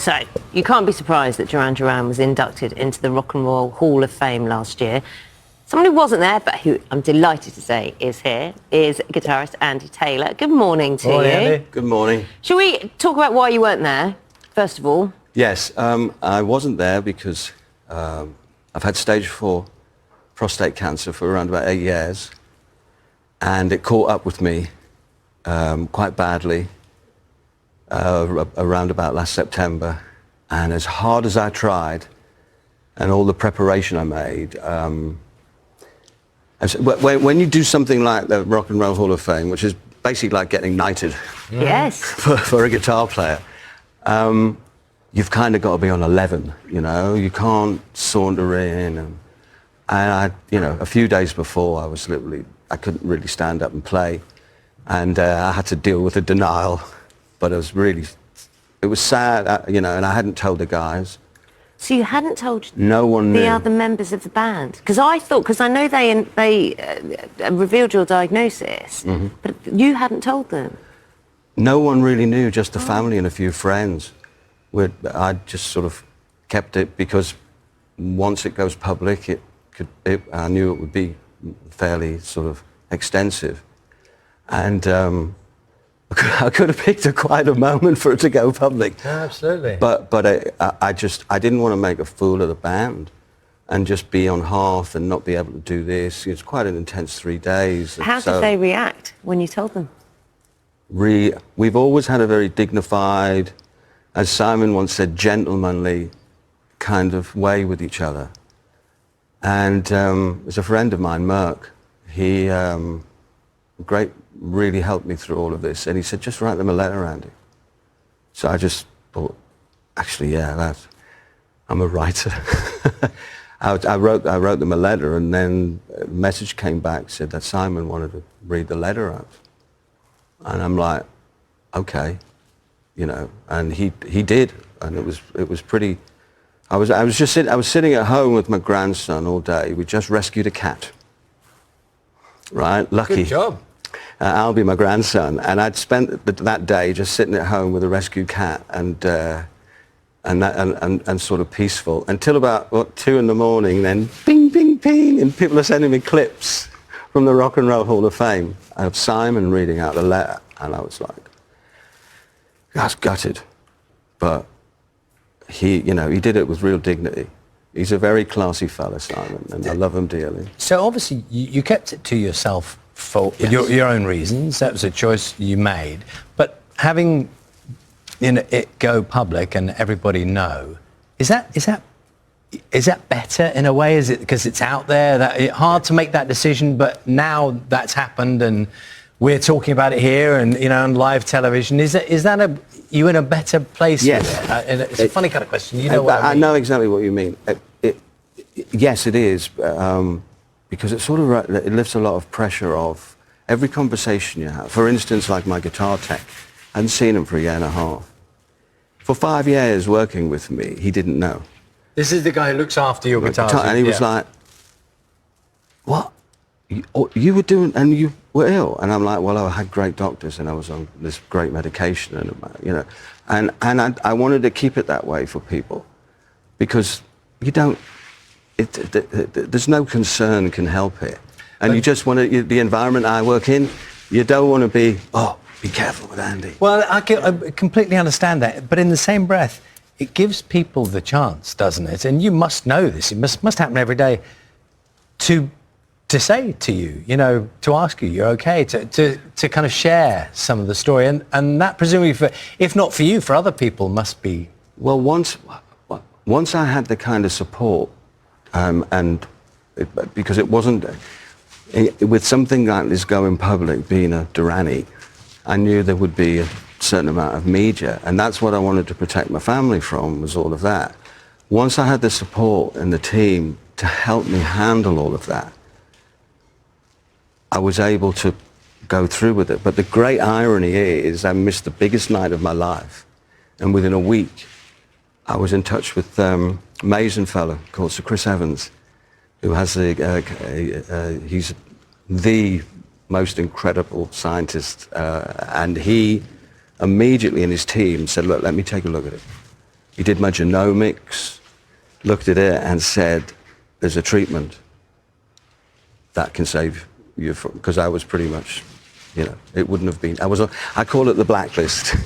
So, you can't be surprised that Duran Duran was inducted into the Rock and Roll Hall of Fame last year. Someone who wasn't there, but who I'm delighted to say is here, is guitarist Andy Taylor. Good morning to you. Andy. Good morning. Shall we talk about why you weren't there, first of all? Yes, I wasn't there because I've had stage 4 prostate cancer for around about 8 years, and it caught up with me quite badly around about last September. And as hard as I tried, and all the preparation I made, when you do something like the Rock and Roll Hall of Fame, which is basically like getting knighted Yes. for a guitar player, you've kind of got to be on 11, you know. You can't saunter in. And I, you know, a few days before, I couldn't really stand up and play. And I had to deal with the denial. But it was sad, you know, and I hadn't told the guys. So you hadn't told No one knew. the other members of the band? Because I know they revealed your diagnosis, but you hadn't told them. No one really knew, just the family and a few friends. I just sort of kept it because once it goes public, I knew it would be fairly sort of extensive. And I could have picked quite a moment for it to go public. Absolutely. But I didn't want to make a fool of the band and just be on half and not be able to do this. It's quite an intense 3 days. How did they react when you told them? We've always had a very dignified, as Simon once said, gentlemanly kind of way with each other. And there's a friend of mine, Merck. He really helped me through all of this. And he said, just write them a letter, Andy. So I just thought, actually, yeah, I'm a writer. I wrote them a letter, and then a message came back, said that Simon wanted to read the letter out. And I'm like, okay, you know, and he did, and it was pretty. I was sitting at home with my grandson all day. We just rescued a cat. Right, lucky. Good job. Albie, my grandson, and I'd spent that day just sitting at home with a rescued cat and sort of peaceful until about 2 a.m. Then bing, bing, bing, and people are sending me clips from the Rock and Roll Hall of Fame of Simon reading out the letter, and I was like, I was gutted, but he did it with real dignity. He's a very classy fella, Simon, and I love him dearly. So obviously you kept it to yourself for your own reasons. That was a choice you made. But having it go public and everybody know, is that better in a way? Is it because it's out there that it's hard to make that decision, but now that's happened and we're talking about it here and on live television? Is that you in a better place? Yes. And it's a funny kind of question. You know what I mean? I know exactly what you mean. Yes, it is. Because it sort of it lifts a lot of pressure off every conversation you have. For instance, like my guitar tech, I hadn't seen him for a year and a half. For 5 years working with me, he didn't know. This is the guy who looks after your guitar. And he was like, what? You were doing, and you were ill? And I'm like, well, I had great doctors and I was on this great medication, and I wanted to keep it that way for people because you don't, there's no concern can help it. And you just want to, the environment I work in, you don't want to be, be careful with Andy. Well, I completely understand that. But in the same breath, it gives people the chance, doesn't it? And you must know this. It must happen every day to say to you, to ask you, you're okay, to kind of share some of the story. And that presumably, if not for you, for other people must be... Well, once I had the kind of support, because it wasn't, with something like this going public, being a Duranie, I knew there would be a certain amount of media, and that's what I wanted to protect my family from, was all of that. Once I had the support and the team to help me handle all of that, I was able to go through with it. But the great irony is I missed the biggest night of my life, and within a week I was in touch with an amazing fella called Sir Chris Evans, who has he's the most incredible scientist, and he immediately in his team said, look, let me take a look at it. He did my genomics, looked at it and said, there's a treatment that can save you from, because I was pretty much, you know, it wouldn't have been, I call it the blacklist.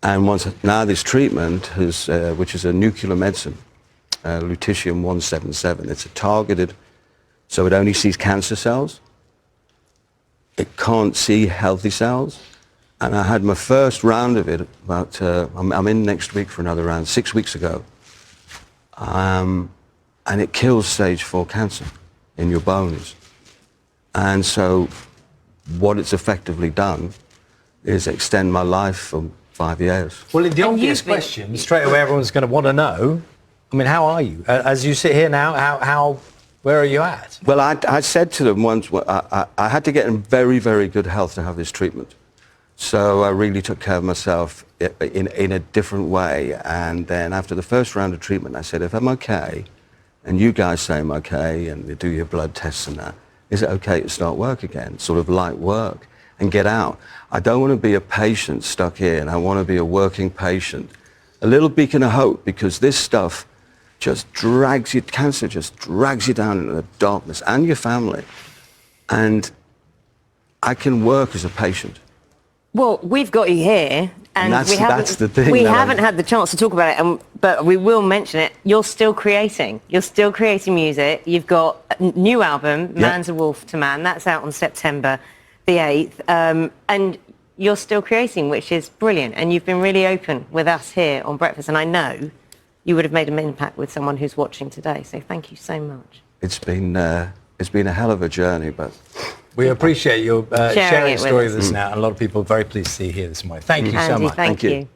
And now this treatment, which is a nuclear medicine, lutetium-177, it's a targeted, so it only sees cancer cells. It can't see healthy cells. And I had my first round of it about, I'm in next week for another round, 6 weeks ago. And it kills stage 4 cancer in your bones. And so what it's effectively done is extend my life for 5 years. Well, the obvious question, straight away everyone's going to want to know, I mean, how are you? As you sit here now, where are you at? Well, I said to them once, I had to get in very, very good health to have this treatment. So I really took care of myself in a different way. And then after the first round of treatment, I said, if I'm okay, and you guys say I'm okay, and you do your blood tests and that, is it okay to start work again? Sort of light work and get out. I don't want to be a patient stuck here, and I want to be a working patient. A little beacon of hope, because this stuff just drags you, cancer just drags you down into the darkness and your family. And I can work as a patient. Well, we've got you here, and that's the thing. We haven't had the chance to talk about it, but we will mention it. You're still creating. You're still creating music. You've got a new album, Man's a Wolf to Man. That's out on September the 8th. And you're still creating, which is brilliant. And you've been really open with us here on Breakfast. And I know you would have made an impact with someone who's watching today. So thank you so much. It's been a hell of a journey, but... We appreciate your sharing it story with with us now. And a lot of people are very pleased to see you here this morning. Thank you so Andy, much. thank you.